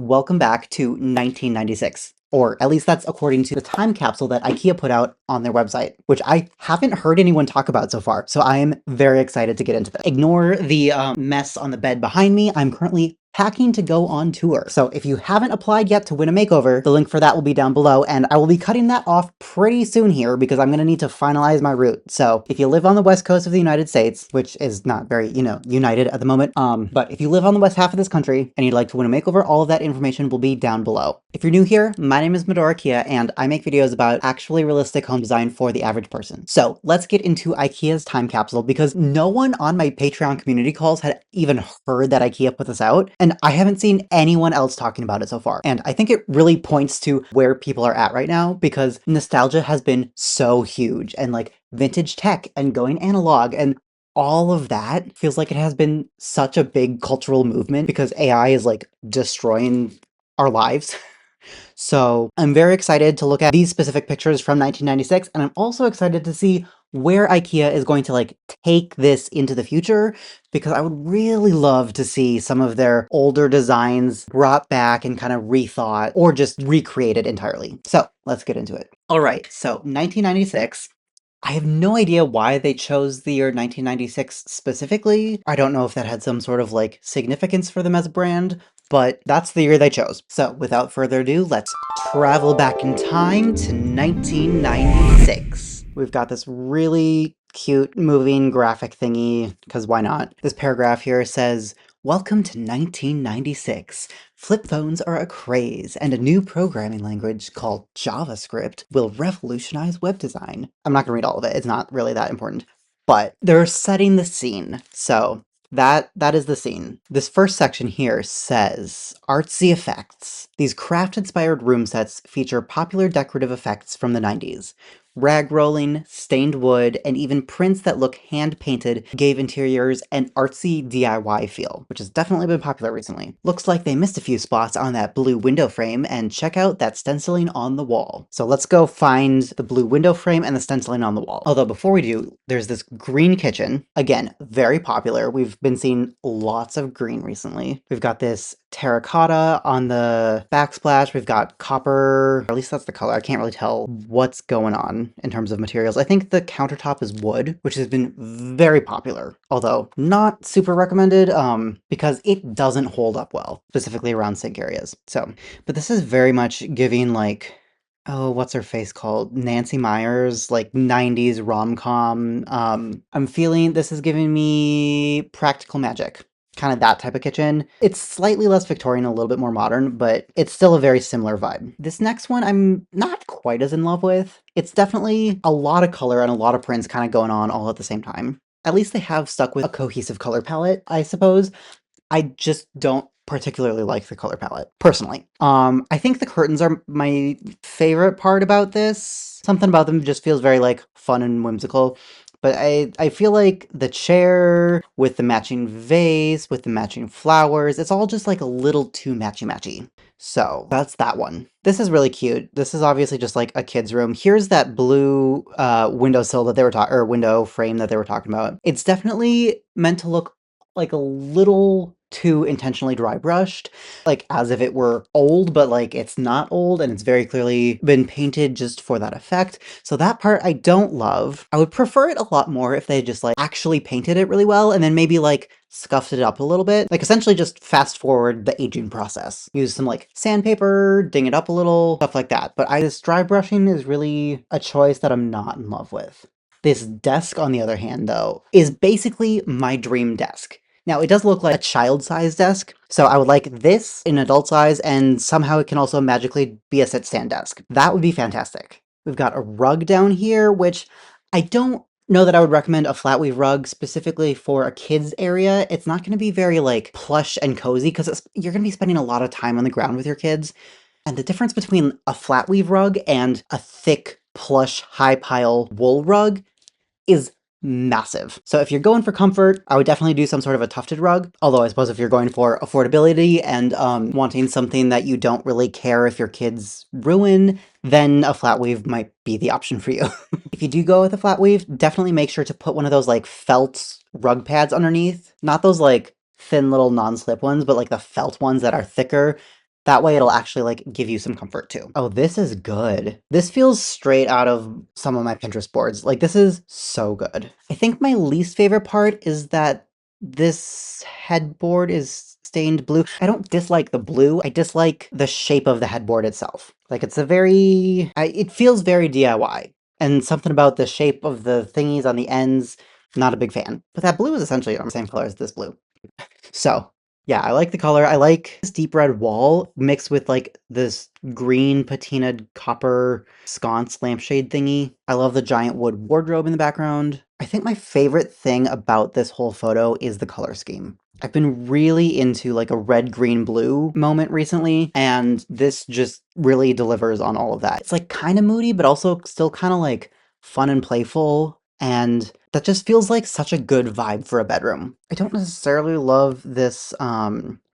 welcome back to 1996. Or at least that's according to the time capsule that IKEA put out on their website, which I haven't heard anyone talk about so far. So I am very excited to get into this. Ignore the mess on the bed behind me. I'm currently packing to go on tour. So if you haven't applied yet to win a makeover, the link for that will be down below, and I will be cutting that off pretty soon here because I'm going to need to finalize my route. So if you live on the west coast of the United States, which is not very, united at the moment, but if you live on the west half of this country and you'd like to win a makeover, all of that information will be down below. If you're new here, my name is Medora, and I make videos about actually realistic home design for the average person. So let's get into IKEA's time capsule because no one on my Patreon community calls had even heard that IKEA put this out, and I haven't seen anyone else talking about it so far. And I think it really points to where people are at right now because nostalgia has been so huge, and like vintage tech and going analog and all of that feels like it has been such a big cultural movement because AI is like destroying our lives. So I'm very excited to look at these specific pictures from 1996, and I'm also excited to see where IKEA is going to like take this into the future, because I would really love to see some of their older designs brought back and kind of rethought or just recreated entirely. So let's get into it. All right, so 1996. I have no idea why they chose the year 1996 specifically. I don't know if that had some sort of like significance for them as a brand, but that's the year they chose. So without further ado, let's travel back in time to 1996. We've got this really cute moving graphic thingy, because why not? This paragraph here says, "Welcome to 1996. Flip phones are a craze, and a new programming language called JavaScript will revolutionize web design." I'm not gonna read all of it, it's not really that important. But they're setting the scene, so that is the scene. This first section here says, "Artsy effects. These craft-inspired room sets feature popular decorative effects from the 90s. Rag rolling, stained wood, and even prints that look hand-painted gave interiors an artsy DIY feel, which has definitely been popular recently. Looks like they missed a few spots on that blue window frame, and check out that stenciling on the wall." So let's go find the blue window frame and the stenciling on the wall. Although before we do, there's this green kitchen. Again, very popular. We've been seeing lots of green recently. We've got this terracotta on the backsplash. We've got copper, or at least that's the color. I can't really tell what's going on in terms of materials. I think the countertop is wood, which has been very popular, although not super recommended because it doesn't hold up well, specifically around sink areas. So, but this is very much giving like, oh, what's her face called? Nancy Meyers, like 90s rom-com. I'm feeling this is giving me Practical Magic. Kind of that type of kitchen. It's slightly less Victorian, a little bit more modern, but it's still a very similar vibe. This next one I'm not quite as in love with. It's definitely a lot of color and a lot of prints kind of going on all at the same time. At least they have stuck with a cohesive color palette, I suppose. I just don't particularly like the color palette, personally. I think the curtains are my favorite part about this. Something about them just feels very, like, fun and whimsical. But I feel like the chair, with the matching vase, with the matching flowers, it's all just, like, a little too matchy-matchy. So, that's that one. This is really cute. This is obviously just, like, a kid's room. Here's that blue, windowsill that they were talking, or window frame that they were talking about. It's definitely meant to look like a little too intentionally dry brushed, like as if it were old, but like it's not old and it's very clearly been painted just for that effect. So that part I don't love. I would prefer it a lot more if they just like actually painted it really well and then maybe like scuffed it up a little bit. Like essentially just fast forward the aging process. Use some like sandpaper, ding it up a little, stuff like that. But this dry brushing is really a choice that I'm not in love with. This desk, on the other hand, though, is basically my dream desk. Now, it does look like a child-sized desk, so I would like this in adult size, and somehow it can also magically be a sit-stand desk. That would be fantastic. We've got a rug down here, which I don't know that I would recommend a flat weave rug specifically for a kid's area. It's not going to be very, like, plush and cozy, because you're going to be spending a lot of time on the ground with your kids. And the difference between a flat weave rug and a thick, plush, high-pile wool rug is massive. So if you're going for comfort, I would definitely do some sort of a tufted rug. Although I suppose if you're going for affordability and wanting something that you don't really care if your kids ruin, then a flat weave might be the option for you. If you do go with a flat weave, definitely make sure to put one of those like felt rug pads underneath. Not those like thin little non-slip ones, but like the felt ones that are thicker. That way it'll actually like give you some comfort too. Oh, this is good. This feels straight out of some of my Pinterest boards. Like this is so good. I think my least favorite part is that this headboard is stained blue. I don't dislike the blue. I dislike the shape of the headboard itself. Like it's a very, it feels very DIY. And something about the shape of the thingies on the ends, not a big fan. But that blue is essentially the same color as this blue. So, yeah, I like the color. I like this deep red wall mixed with like this green patinaed copper sconce lampshade thingy. I love the giant wood wardrobe in the background. I think my favorite thing about this whole photo is the color scheme. I've been really into like a red, green, blue moment recently, and this just really delivers on all of that. It's like kind of moody, but also still kind of like fun and playful, and that just feels like such a good vibe for a bedroom. I don't necessarily love this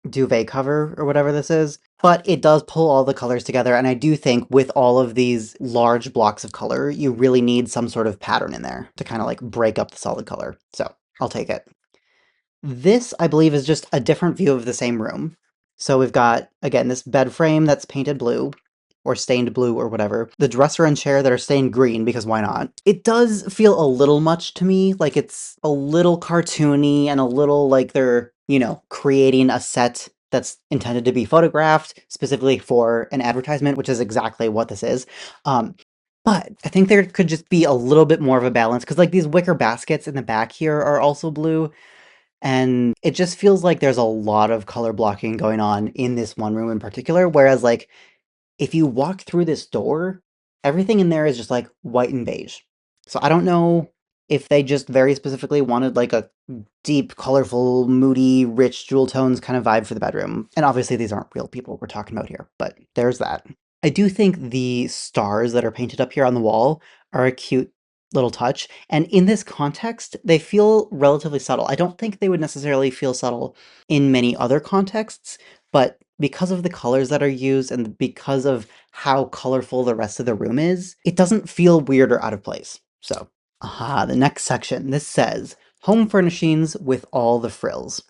duvet cover or whatever this is, but it does pull all the colors together, and I do think with all of these large blocks of color, you really need some sort of pattern in there to kind of like break up the solid color. So I'll take it. This, I believe, is just a different view of the same room. So we've got, again, this bed frame that's painted blue, or stained blue, or whatever. The dresser and chair that are stained green, because why not? It does feel a little much to me, like it's a little cartoony and a little like they're, creating a set that's intended to be photographed, specifically for an advertisement, which is exactly what this is. Um, but I think there could just be a little bit more of a balance, because like these wicker baskets in the back here are also blue, and it just feels like there's a lot of color blocking going on in this one room in particular, whereas, like, if you walk through this door, everything in there is just, like, white and beige. So I don't know if they just very specifically wanted, like, a deep, colorful, moody, rich jewel tones kind of vibe for the bedroom. And obviously these aren't real people we're talking about here, but there's that. I do think the stars that are painted up here on the wall are a cute little touch, and in this context, they feel relatively subtle. I don't think they would necessarily feel subtle in many other contexts, but because of the colors that are used and because of how colorful the rest of the room is, it doesn't feel weird or out of place. So, the next section. This says, home furnishings with all the frills.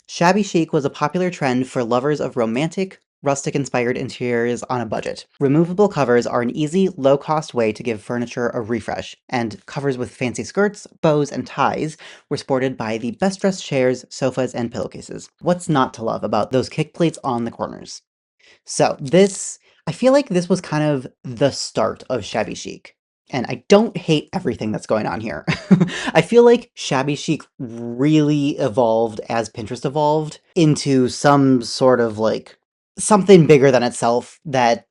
Shabby chic was a popular trend for lovers of romantic, rustic-inspired interiors on a budget. Removable covers are an easy, low-cost way to give furniture a refresh, and covers with fancy skirts, bows, and ties were sported by the best-dressed chairs, sofas, and pillowcases. What's not to love about those kick plates on the corners? So this, I feel like this was kind of the start of shabby chic. And I don't hate everything that's going on here. I feel like shabby chic really evolved as Pinterest evolved into some sort of like something bigger than itself that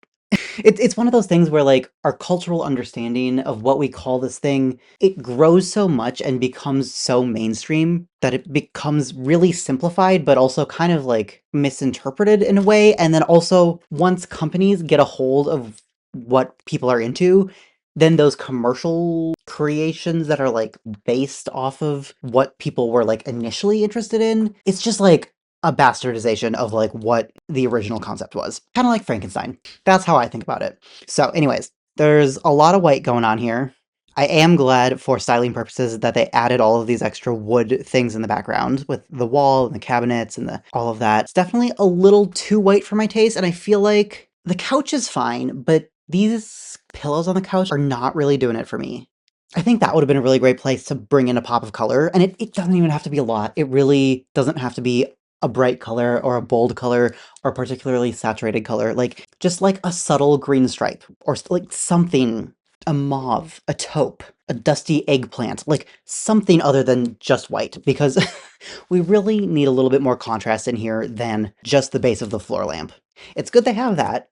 it's one of those things where, like, our cultural understanding of what we call this thing, it grows so much and becomes so mainstream that it becomes really simplified, but also kind of, like, misinterpreted in a way, and then also, once companies get a hold of what people are into, then those commercial creations that are, like, based off of what people were, like, initially interested in, it's just, like, a bastardization of, like, what the original concept was. Kinda like Frankenstein. That's how I think about it. So anyways, there's a lot of white going on here. I am glad for styling purposes that they added all of these extra wood things in the background with the wall and the cabinets and all of that. It's definitely a little too white for my taste, and I feel like the couch is fine, but these pillows on the couch are not really doing it for me. I think that would have been a really great place to bring in a pop of color, and it doesn't even have to be a lot. It really doesn't have to be a bright color or a bold color or a particularly saturated color. Like, just like a subtle green stripe or like something, a mauve, a taupe, a dusty eggplant, like something other than just white, because we really need a little bit more contrast in here than just the base of the floor lamp. It's good they have that,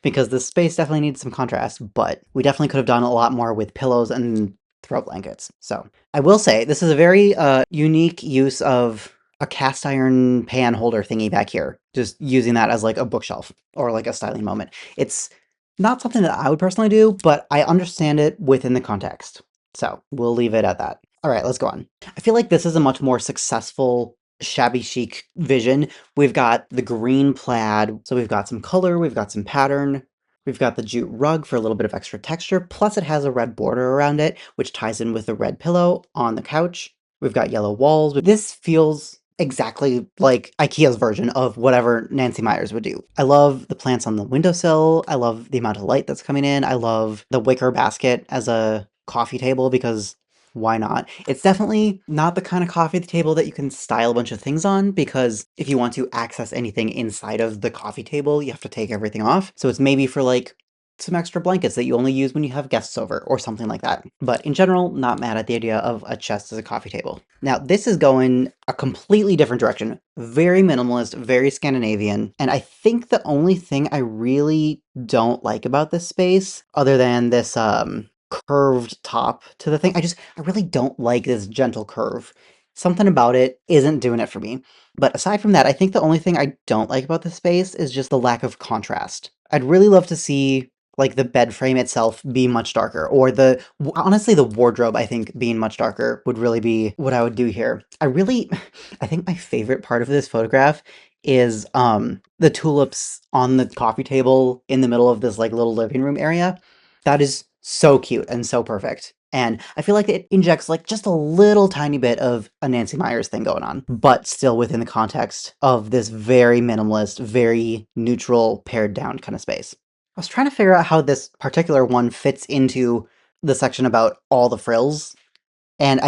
because this space definitely needs some contrast, but we definitely could have done a lot more with pillows and throw blankets. So I will say this is a very unique use of a cast iron pan holder thingy back here, just using that as like a bookshelf or like a styling moment. It's not something that I would personally do, but I understand it within the context. So we'll leave it at that. All right, let's go on. I feel like this is a much more successful shabby chic vision. We've got the green plaid, so we've got some color, we've got some pattern, we've got the jute rug for a little bit of extra texture, plus it has a red border around it, which ties in with the red pillow on the couch. We've got yellow walls. This feels exactly like IKEA's version of whatever Nancy Meyers would do. I love the plants on the windowsill. I love the amount of light that's coming in. I love the wicker basket as a coffee table because why not? It's definitely not the kind of coffee table that you can style a bunch of things on because if you want to access anything inside of the coffee table, you have to take everything off. So it's maybe for like some extra blankets that you only use when you have guests over or something like that. But in general, not mad at the idea of a chest as a coffee table. Now, this is going a completely different direction. Very minimalist, very Scandinavian. And I think the only thing I really don't like about this space, other than this curved top to the thing, I really don't like this gentle curve. Something about it isn't doing it for me. But aside from that, I think the only thing I don't like about this space is just the lack of contrast. I'd really love to see like the bed frame itself be much darker, or honestly the wardrobe I think being much darker would really be what I would do here. I think my favorite part of this photograph is the tulips on the coffee table in the middle of this like little living room area. That is so cute and so perfect. And I feel like it injects like just a little tiny bit of a Nancy Meyers thing going on, but still within the context of this very minimalist, very neutral, pared down kind of space. I was trying to figure out how this particular one fits into the section about all the frills, and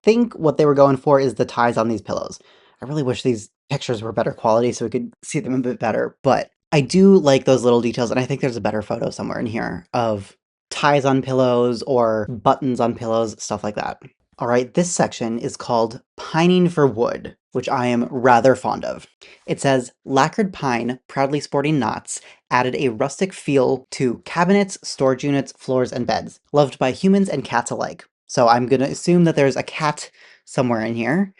think what they were going for is the ties on these pillows. I really wish these pictures were better quality so we could see them a bit better, but I do like those little details, and I think there's a better photo somewhere in here of ties on pillows or buttons on pillows, stuff like that. All right, this section is called Pining for Wood, which I am rather fond of. It says, lacquered pine, proudly sporting knots, added a rustic feel to cabinets, storage units, floors, and beds, loved by humans and cats alike. So I'm going to assume that there's a cat somewhere in here.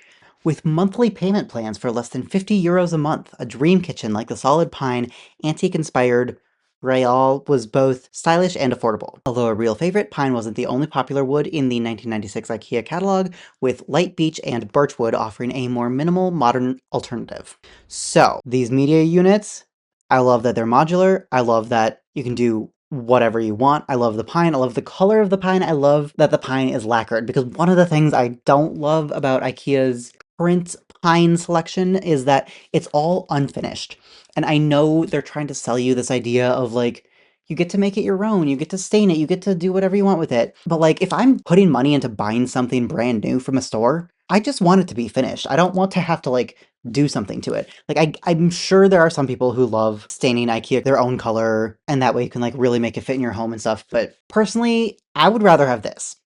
With monthly payment plans for less than 50 euros a month, a dream kitchen like the solid pine, antique-inspired Real was both stylish and affordable. Although a real favorite, pine wasn't the only popular wood in the 1996 IKEA catalog, with light beech and birchwood offering a more minimal, modern alternative. So, these media units, I love that they're modular. I love that you can do whatever you want. I love the pine. I love the color of the pine. I love that the pine is lacquered, because one of the things I don't love about IKEA's current pine selection is that it's all unfinished. And I know they're trying to sell you this idea of like, you get to make it your own, you get to stain it, you get to do whatever you want with it. But like, if I'm putting money into buying something brand new from a store, I just want it to be finished. I don't want to have to like do something to it. Like, I'm sure there are some people who love staining IKEA their own color, and that way you can like really make it fit in your home and stuff. But personally, I would rather have this.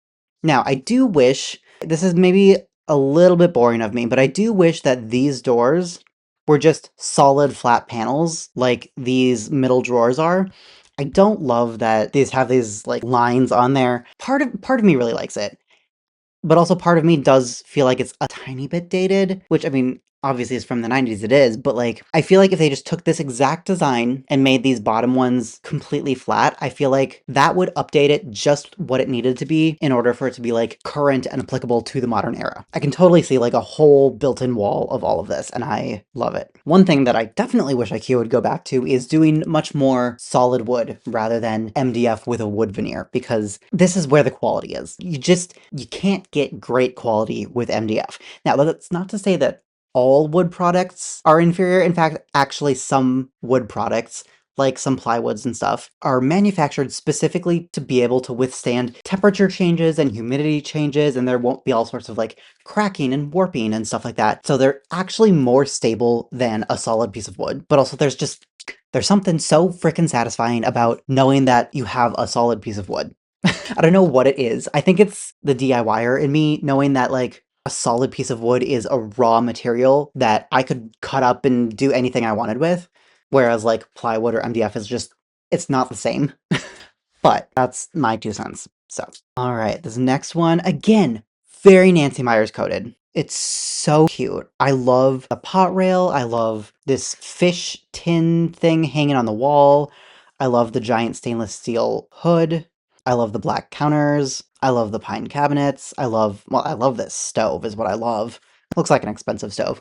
Now, I do wish, this is maybe a little bit boring of me, but I do wish that these doors were just solid flat panels like these middle drawers are. I don't love that these have these like lines on there. Part of me really likes it. But also part of me does feel like it's a tiny bit dated, which I mean, obviously is from the 90s, it is, but like, I feel like if they just took this exact design and made these bottom ones completely flat, I feel like that would update it just what it needed to be in order for it to be like current and applicable to the modern era. I can totally see like a whole built-in wall of all of this, and I love it. One thing that I definitely wish IKEA would go back to is doing much more solid wood rather than MDF with a wood veneer, because this is where the quality is. You can't get great quality with MDF. Now, that's not to say that all wood products are inferior. In fact, actually some wood products, like some plywoods and stuff, are manufactured specifically to be able to withstand temperature changes and humidity changes, and there won't be all sorts of like cracking and warping and stuff like that. So they're actually more stable than a solid piece of wood. But also there's something so freaking satisfying about knowing that you have a solid piece of wood. I don't know what it is. I think it's the DIYer in me knowing that like a solid piece of wood is a raw material that I could cut up and do anything I wanted with. Whereas like plywood or MDF is just, it's not the same. But that's my 2 cents. So, all right, this next one, again, very Nancy Meyers coded. It's so cute. I love the pot rail. I love this fish tin thing hanging on the wall. I love the giant stainless steel hood. I love the black counters. I love the pine cabinets. I love this stove is what I love. Looks like an expensive stove.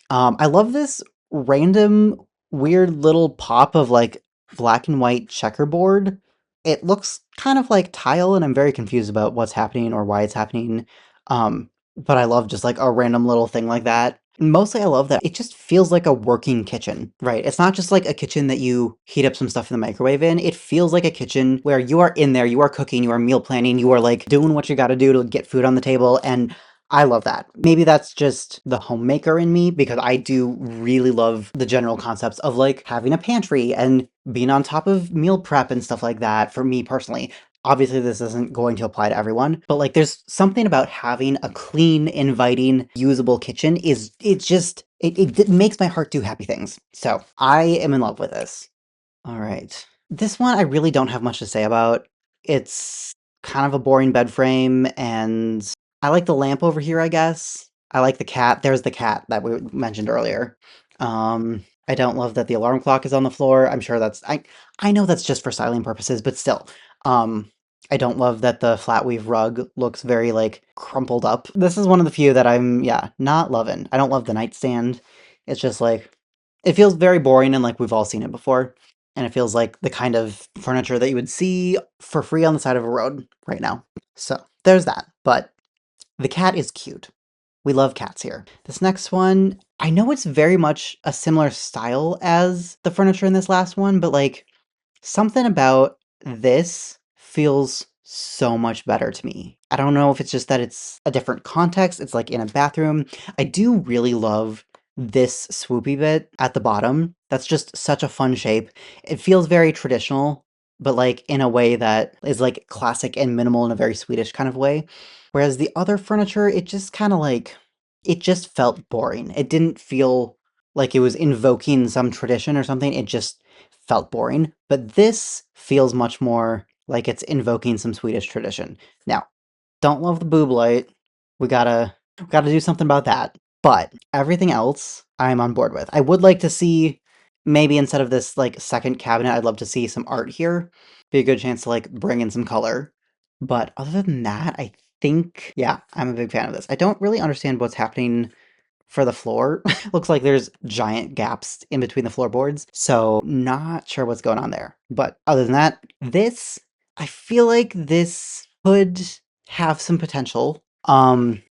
I love this random weird little pop of like black and white checkerboard. It looks kind of like tile, and I'm very confused about what's happening or why it's happening. But I love just like a random little thing like that. Mostly I love that it just feels like a working kitchen, right? It's not just like a kitchen that you heat up some stuff in the microwave in. It feels like a kitchen where you are in there, you are cooking, you are meal planning, you are like doing what you got to do to get food on the table. And I love that. Maybe that's just the homemaker in me because I do really love the general concepts of like having a pantry and being on top of meal prep and stuff like that for me personally. Obviously, this isn't going to apply to everyone, but like there's something about having a clean, inviting, usable kitchen is it just it makes my heart do happy things. So I am in love with this. All right. This one I really don't have much to say about. It's kind of a boring bed frame, and I like the lamp over here, I guess. I like the cat. There's the cat that we mentioned earlier. I don't love that the alarm clock is on the floor. I'm sure that's I know that's just for styling purposes, but still. Um, I don't love that the flat weave rug looks very like crumpled up. This is one of the few that I'm yeah, not loving. I don't love the nightstand. It's just like it feels very boring and like we've all seen it before. And it feels like the kind of furniture that you would see for free on the side of a road right now. So there's that. But the cat is cute. We love cats here. This next one, I know it's very much a similar style as the furniture in this last one, but like something about this feels so much better to me. I don't know if it's just that it's a different context, it's like in a bathroom. I do really love this swoopy bit at the bottom. That's just such a fun shape. It feels very traditional, but like in a way that is like classic and minimal in a very Swedish kind of way. Whereas the other furniture, it just kind of like, it just felt boring. It didn't feel like it was invoking some tradition or something. It just felt boring, but this feels much more like it's invoking some Swedish tradition. Now, don't love the boob light. We gotta do something about that. But everything else, I'm on board with. I would like to see maybe instead of this like second cabinet, I'd love to see some art here. Be a good chance to like bring in some color. But other than that, I think yeah, I'm a big fan of this. I don't really understand what's happening for the floor. Looks like there's giant gaps in between the floorboards, so not sure what's going on there. But other than that, this, I feel like this could have some potential.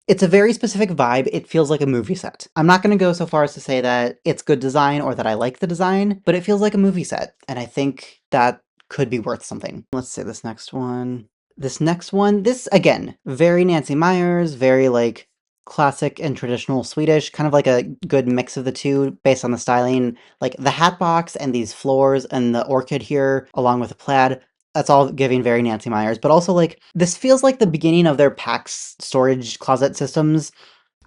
It's a very specific vibe. It feels like a movie set. I'm not going to go so far as to say that it's good design or that I like the design, but it feels like a movie set, and I think that could be worth something. Let's say this next one. This next one, this again, very Nancy Meyers, very like classic and traditional Swedish, kind of like a good mix of the two based on the styling. Like the hat box and these floors and the orchid here, along with the plaid, that's all giving very Nancy Meyers. But also, like, this feels like the beginning of their PAX storage closet systems.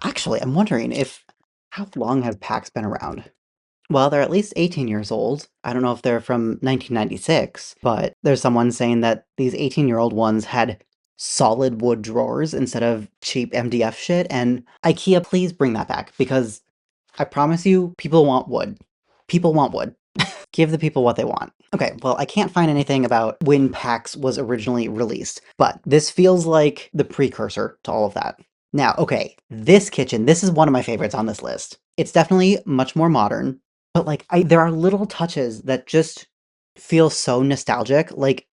Actually, I'm wondering if how long have PAX been around? Well, they're at least 18 years old. I don't know if they're from 1996, but there's someone saying that these 18-year-old ones had solid wood drawers instead of cheap MDF shit, and IKEA, please bring that back because I promise you, people want wood. People want wood. Give the people what they want. Okay, well, I can't find anything about when PAX was originally released, but this feels like the precursor to all of that. Now, okay, this kitchen, this is one of my favorites on this list. It's definitely much more modern, but like there are little touches that just feel so nostalgic, like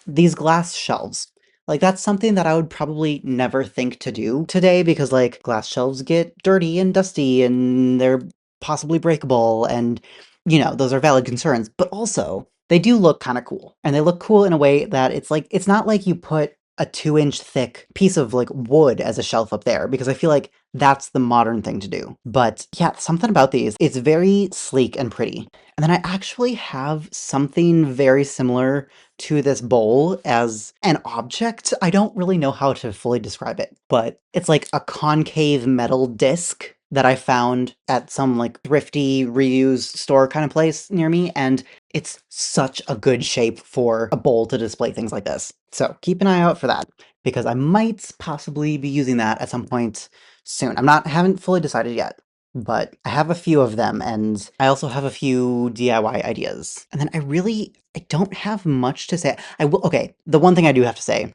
these glass shelves. Like that's something that I would probably never think to do today because like glass shelves get dirty and dusty and they're possibly breakable and you know, those are valid concerns, but also they do look kind of cool. And they look cool in a way that it's like it's not like you put a 2-inch thick piece of like wood as a shelf up there because I feel like that's the modern thing to do. But yeah, something about these, it's very sleek and pretty. And then I actually have something very similar to this bowl as an object. I don't really know how to fully describe it, but it's like a concave metal disc that I found at some like thrifty reused store kind of place near me, and it's such a good shape for a bowl to display things like this. So keep an eye out for that because I might possibly be using that at some point soon. Haven't fully decided yet, but I have a few of them and I also have a few DIY ideas. And then I don't have much to say. Okay, the one thing I do have to say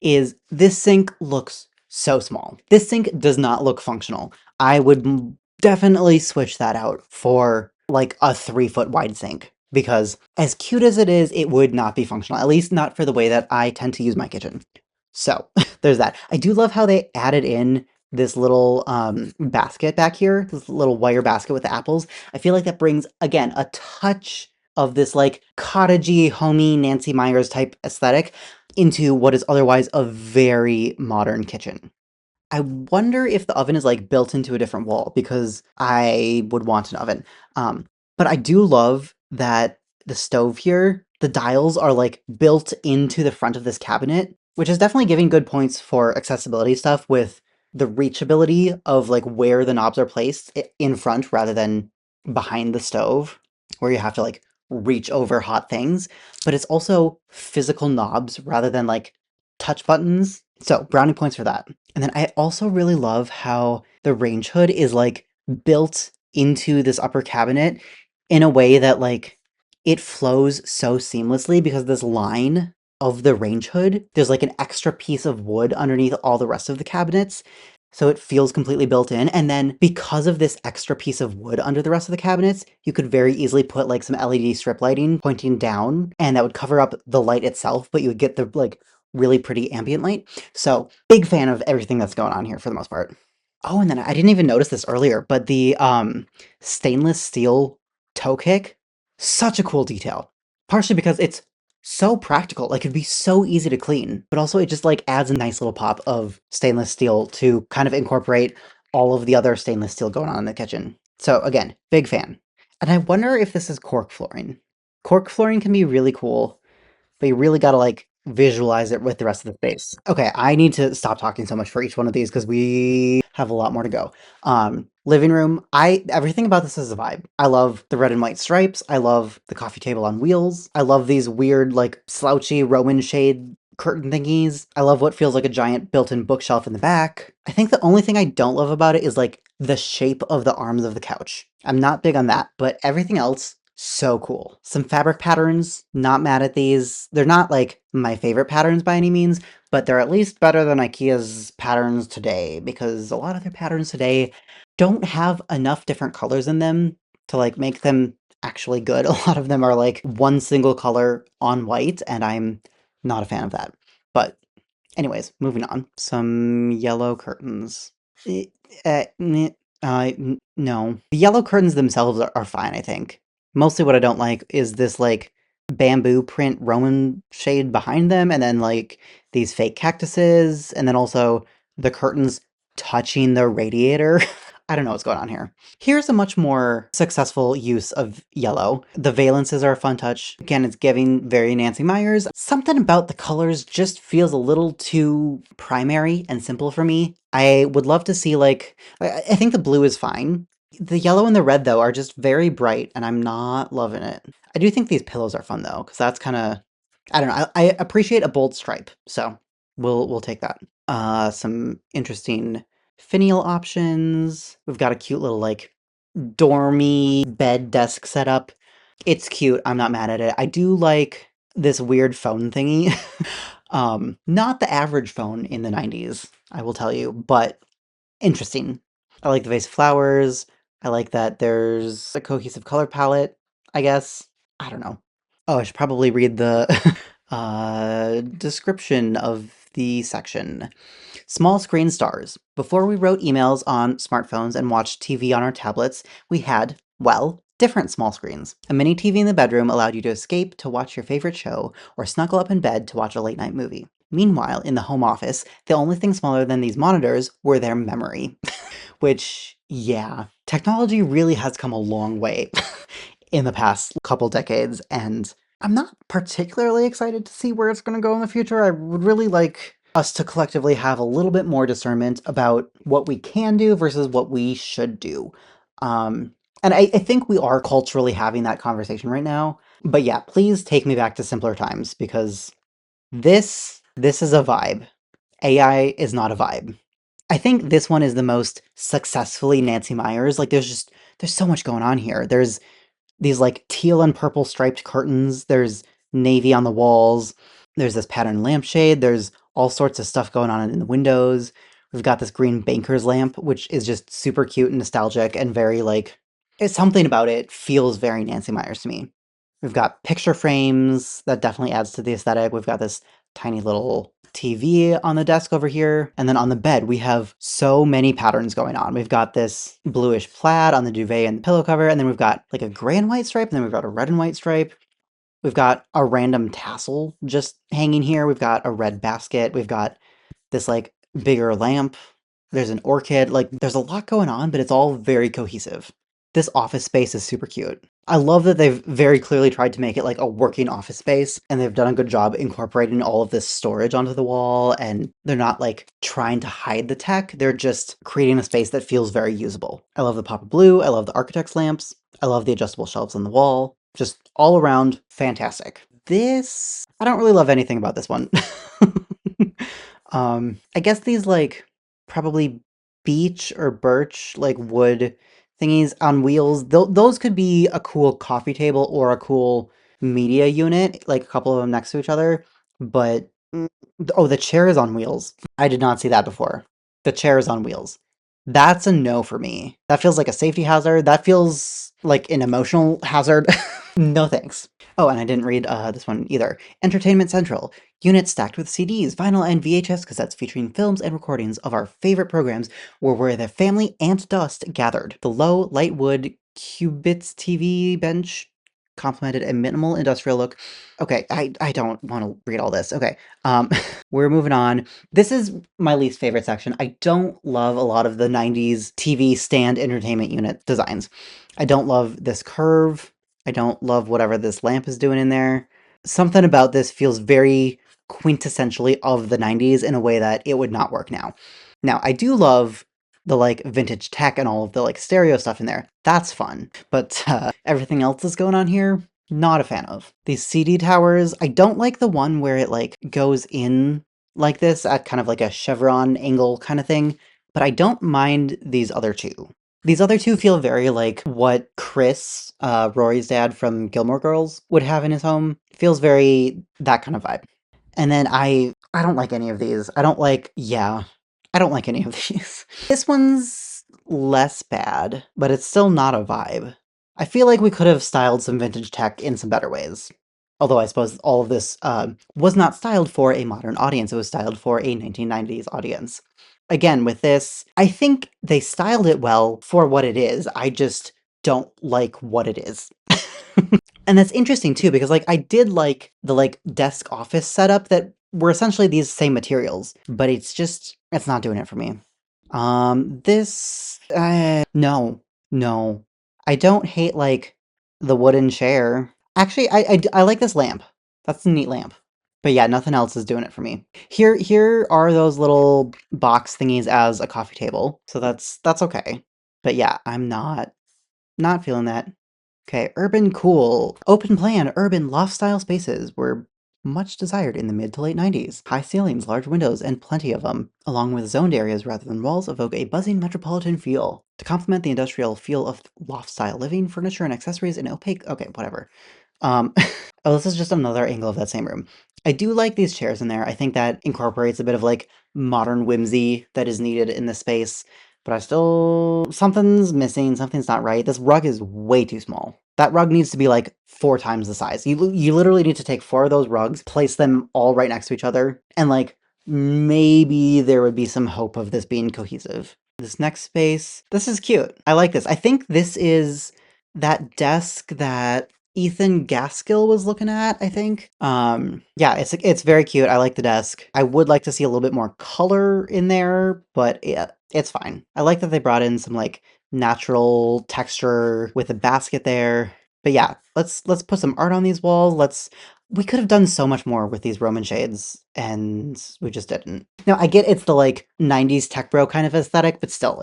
is this sink looks so small. This sink does not look functional. I would definitely switch that out for like a 3-foot wide sink because as cute as it is, it would not be functional, at least not for the way that I tend to use my kitchen. So there's that. I do love how they added in this little basket back here, this little wire basket with the apples, I feel like that brings, again, a touch of this like cottagey, homey Nancy Meyers type aesthetic into what is otherwise a very modern kitchen. I wonder if the oven is like built into a different wall because I would want an oven. Um, but I do love that the stove here, the dials are like built into the front of this cabinet, which is definitely giving good points for accessibility stuff with the reachability of like where the knobs are placed in front rather than behind the stove, where you have to like reach over hot things. But it's also physical knobs rather than like touch buttons. So brownie points for that. And then I also really love how the range hood is like built into this upper cabinet in a way that like it flows so seamlessly because this line of the range hood, there's like an extra piece of wood underneath all the rest of the cabinets. So it feels completely built in. And then because of this extra piece of wood under the rest of the cabinets, you could very easily put like some LED strip lighting pointing down and that would cover up the light itself, but you would get the like really pretty ambient light. So big fan of everything that's going on here for the most part. Oh, and then I didn't even notice this earlier, but the stainless steel toe kick, such a cool detail. Partially because it's so practical, like it'd be so easy to clean, but also it just like adds a nice little pop of stainless steel to kind of incorporate all of the other stainless steel going on in the kitchen. So again, big fan. And I wonder if this is cork flooring. Cork flooring can be really cool, but you really gotta like visualize it with the rest of the space. Okay, I need to stop talking so much for each one of these because we have a lot more to go. Living room, I everything about this is a vibe. I love the red and white stripes. I love the coffee table on wheels. I love these weird like slouchy Roman shade curtain thingies. I love what feels like a giant built-in bookshelf in the back. I think the only thing I don't love about it is like the shape of the arms of the couch. I'm not big on that, but everything else so cool. Some fabric patterns, not mad at these. They're not like my favorite patterns by any means, but they're at least better than IKEA's patterns today because a lot of their patterns today don't have enough different colors in them to like make them actually good. A lot of them are like one single color on white, and I'm not a fan of that. But anyways, moving on. Some yellow curtains. Eh, no. The yellow curtains themselves are fine, I think. Mostly what I don't like is this like bamboo print Roman shade behind them, and then like these fake cactuses, and then also the curtains touching the radiator. I don't know what's going on here. Here's a much more successful use of yellow. The valences are a fun touch. Again, it's giving very Nancy Meyers. Something about the colors just feels a little too primary and simple for me. I would love to see like, I think the blue is fine. The yellow and the red though are just very bright and I'm not loving it. I do think these pillows are fun though, because that's kind of, I don't know, I appreciate a bold stripe, so we'll take that. Some interesting finial options. We've got a cute little like dormy bed desk setup. It's cute. I'm not mad at it. I do like this weird phone thingy. Not the average phone in the 90s, I will tell you, but interesting. I like the vase of flowers. I like that there's a cohesive color palette, I guess. I don't know. Oh, I should probably read the description of the section. Small screen stars. Before we wrote emails on smartphones and watched TV on our tablets, we had, well, different small screens. A mini TV in the bedroom allowed you to escape to watch your favorite show or snuggle up in bed to watch a late night movie. Meanwhile, in the home office, the only thing smaller than these monitors were their memory. Which, yeah, technology really has come a long way in the past couple decades, and I'm not particularly excited to see where it's going to go in the future. I would really like us to collectively have a little bit more discernment about what we can do versus what we should do. Um, and I think we are culturally having that conversation right now. But yeah, please take me back to simpler times because this is a vibe. AI is not a vibe. I think this one is the most successfully Nancy Meyers. Like there's so much going on here. There's these like teal and purple striped curtains. There's navy on the walls. There's this pattern lampshade. There's all sorts of stuff going on in the windows. We've got this green banker's lamp, which is just super cute and nostalgic and very like, it's something about it feels very Nancy Meyers to me. We've got picture frames that definitely adds to the aesthetic. We've got this tiny little TV on the desk over here. And then on the bed, we have so many patterns going on. We've got this bluish plaid on the duvet and the pillow cover, and then we've got like a gray and white stripe, and then we've got a red and white stripe. We've got a random tassel just hanging here. We've got a red basket. We've got this like bigger lamp. There's an orchid. Like there's a lot going on, but it's all very cohesive. This office space is super cute. I love that they've very clearly tried to make it like a working office space, and they've done a good job incorporating all of this storage onto the wall, and they're not like trying to hide the tech. They're just creating a space that feels very usable. I love the pop of blue. I love the architect's lamps. I love the adjustable shelves on the wall. Just all around fantastic. This, I don't really love anything about this one. I guess these like probably beech or birch like wood thingies on wheels, those could be a cool coffee table or a cool media unit, like a couple of them next to each other. But oh, the chair is on wheels. I did not see that before. The chair is on wheels. That's a no for me. That feels like a safety hazard. That feels like an emotional hazard. No thanks. Oh, and I didn't read this one either. Entertainment Central. Units stacked with CDs, vinyl, and VHS cassettes featuring films and recordings of our favorite programs were where the family and dust gathered. The low, light wood Cubits TV bench complemented a minimal industrial look. Okay, I don't want to read all this. Okay, we're moving on. This is my least favorite section. I don't love a lot of the 90s TV stand entertainment unit designs. I don't love this curve. I don't love whatever this lamp is doing in there. Something about this feels very quintessentially of the 90s in a way that it would not work now. Now, I do love the like vintage tech and all of the like stereo stuff in there. That's fun. But everything else that's going on here, not a fan of. These CD towers, I don't like the one where it like goes in like this at kind of like a chevron angle kind of thing, but I don't mind these other two. These other two feel very like what Chris, Rory's dad from Gilmore Girls, would have in his home. Feels very that kind of vibe. And then I don't like any of these. I don't like any of these. This one's less bad, but it's still not a vibe. I feel like we could have styled some vintage tech in some better ways. Although I suppose all of this was not styled for a modern audience, it was styled for a 1990s audience. Again, with this, I think they styled it well for what it is. I just don't like what it is. And that's interesting too, because like I did like the like desk office setup that were essentially these same materials, but it's not doing it for me. This, no, no. I don't hate like the wooden chair. Actually, I like this lamp. That's a neat lamp. But yeah, nothing else is doing it for me. Here are those little box thingies as a coffee table. So that's okay. But yeah, I'm not feeling that. Okay, urban cool. Open plan, urban loft style spaces were much desired in the mid to late 90s. High ceilings, large windows, and plenty of them, along with zoned areas rather than walls, evoke a buzzing metropolitan feel. To complement the industrial feel of loft style living, furniture and accessories in opaque. Okay, whatever. Um, oh, this is just another angle of that same room. I do like these chairs in there. I think that incorporates a bit of like modern whimsy that is needed in this space. But I still... something's missing, something's not right. This rug is way too small. That rug needs to be like 4 times the size. You literally need to take 4 of those rugs, place them all right next to each other, and like maybe there would be some hope of this being cohesive. This next space, this is cute. I like this. I think this is that desk that Ethan Gaskill was looking at, I think. Yeah, it's very cute. I like the desk. I would like to see a little bit more color in there, but yeah, it's fine. I like that they brought in some like natural texture with a basket there. But yeah, let's put some art on these walls. We could have done so much more with these Roman shades, and we just didn't. Now, I get it's the, like, 90s tech bro kind of aesthetic, but still,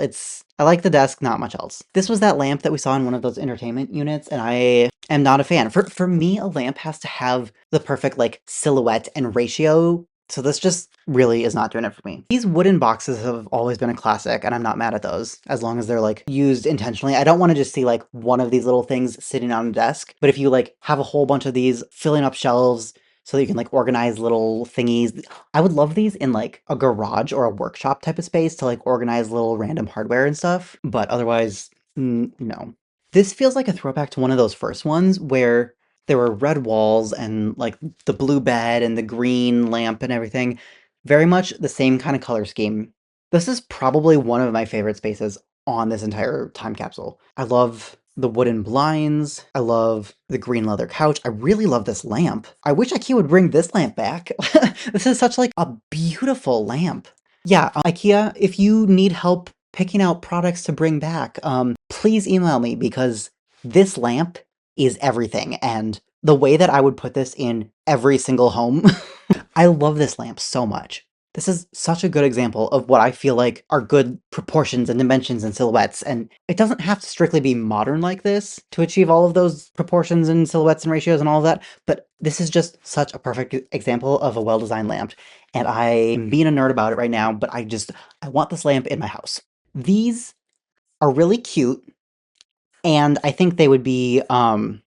I like the desk, not much else. This was that lamp that we saw in one of those entertainment units, and I am not a fan. For me, a lamp has to have the perfect, like, silhouette and ratio, so this just really is not doing it for me. These wooden boxes have always been a classic, and I'm not mad at those, as long as they're, like, used intentionally. I don't want to just see, like, one of these little things sitting on a desk, but if you, like, have a whole bunch of these filling up shelves so that you can, like, organize little thingies. I would love these in, like, a garage or a workshop type of space to, like, organize little random hardware and stuff, but otherwise, no. This feels like a throwback to one of those first ones where there were red walls and, like, the blue bed and the green lamp and everything. Very much the same kind of color scheme. This is probably one of my favorite spaces on this entire time capsule. I love the wooden blinds. I love the green leather couch. I really love this lamp. I wish IKEA would bring this lamp back. This is such like a beautiful lamp. Yeah, IKEA, if you need help picking out products to bring back, please email me because this lamp is everything. And the way that I would put this in every single home, I love this lamp so much. This is such a good example of what I feel like are good proportions and dimensions and silhouettes, and it doesn't have to strictly be modern like this to achieve all of those proportions and silhouettes and ratios and all of that, but this is just such a perfect example of a well-designed lamp, and I am being a nerd about it right now, but I want this lamp in my house. These are really cute, and I think they would be,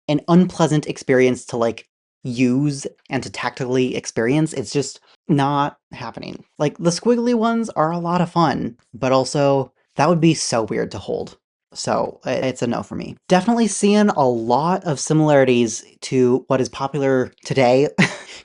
an unpleasant experience to, like, use and to tactically experience. It's just not happening. Like, the squiggly ones are a lot of fun, but also that would be so weird to hold. So, it's a no for me. Definitely seeing a lot of similarities to what is popular today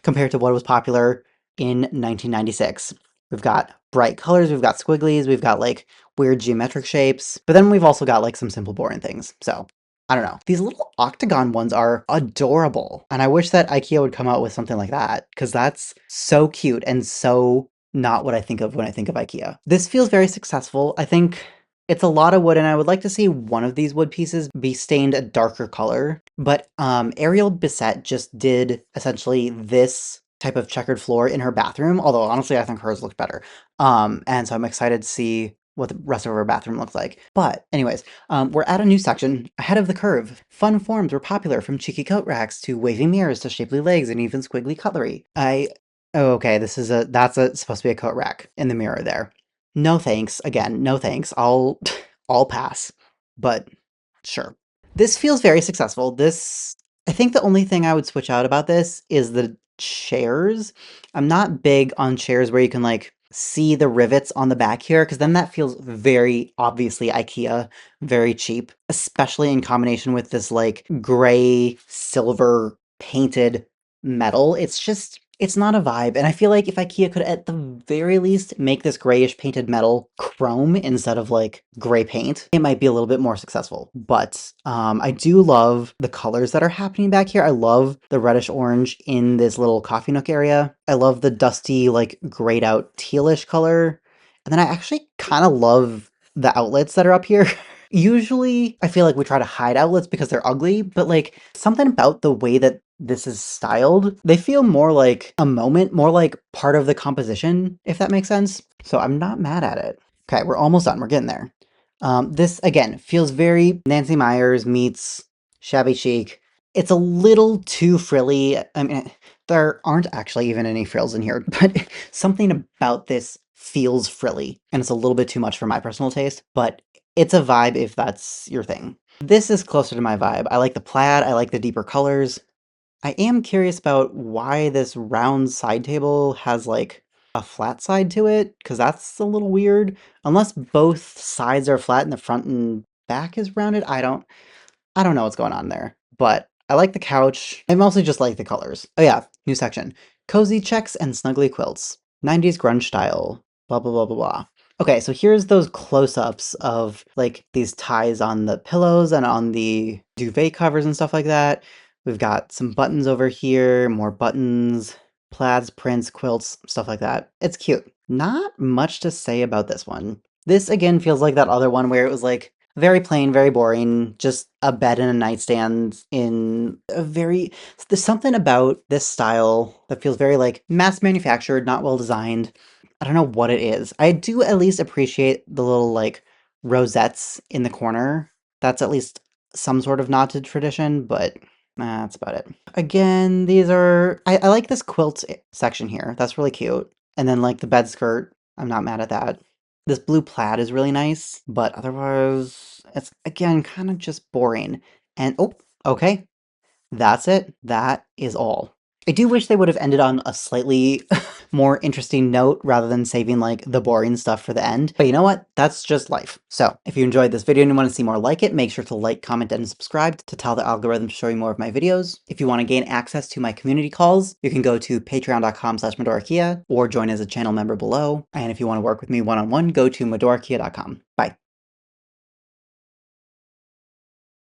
compared to what was popular in 1996. We've got bright colors, we've got squigglies, we've got, like, weird geometric shapes, but then we've also got like some simple boring things. So I don't know. These little octagon ones are adorable. And I wish that IKEA would come out with something like that because that's so cute and so not what I think of when I think of IKEA. This feels very successful. I think it's a lot of wood and I would like to see one of these wood pieces be stained a darker color. But Ariel Bissett just did essentially this type of checkered floor in her bathroom, although honestly I think hers looked better. And so I'm excited to see what the rest of our bathroom looks like. But anyways, we're at a new section, ahead of the curve. Fun forms were popular, from cheeky coat racks to waving mirrors to shapely legs and even squiggly cutlery. Oh, okay, that's supposed to be a coat rack in the mirror there. No thanks. Again, no thanks. I'll pass. But sure. This feels very successful. I think the only thing I would switch out about this is the chairs. I'm not big on chairs where you can like see the rivets on the back here because then that feels very obviously IKEA, very cheap, especially in combination with this like gray silver painted metal. It's not a vibe. And I feel like if IKEA could at the very least make this grayish painted metal chrome instead of like gray paint, it might be a little bit more successful. But I do love the colors that are happening back here. I love the reddish orange in this little coffee nook area. I love the dusty, like grayed out tealish color. And then I actually kind of love the outlets that are up here. Usually, I feel like we try to hide outlets because they're ugly, but like something about the way that this is styled, they feel more like a moment, more like part of the composition, if that makes sense. So I'm not mad at it. Okay, we're almost done. We're getting there. This, again, feels very Nancy Meyers meets Shabby Chic. It's a little too frilly. I mean, there aren't actually even any frills in here, but something about this feels frilly, and it's a little bit too much for my personal taste, but it's a vibe if that's your thing. This is closer to my vibe. I like the plaid, I like the deeper colors. I am curious about why this round side table has like a flat side to it, because that's a little weird. Unless both sides are flat and the front and back is rounded, I don't know what's going on there. But I like the couch. I mostly just like the colors. Oh yeah, new section. Cozy checks and snuggly quilts. 90s grunge style. Blah blah blah blah blah. Okay, so here's those close-ups of like these ties on the pillows and on the duvet covers and stuff like that. We've got some buttons over here, more buttons, plaids, prints, quilts, stuff like that. It's cute. Not much to say about this one. This again feels like that other one where it was like very plain, very boring, just a bed and a nightstand in a very... There's something about this style that feels very like mass manufactured, not well designed. I don't know what it is. I do at least appreciate the little like rosettes in the corner. That's at least some sort of nod to tradition, but that's about it. Again, I like this quilt section here. That's really cute. And then like the bed skirt, I'm not mad at that. This blue plaid is really nice, but otherwise, it's again kind of just boring. And oh, okay, that's it. That is all. I do wish they would have ended on a slightly more interesting note rather than saving like the boring stuff for the end. But you know what? That's just life. So if you enjoyed this video and you want to see more like it, make sure to like, comment, and subscribe to tell the algorithm to show you more of my videos. If you want to gain access to my community calls, you can go to patreon.com/medorakia or join as a channel member below. And if you want to work with me one-on-one, go to medorakia.com. Bye.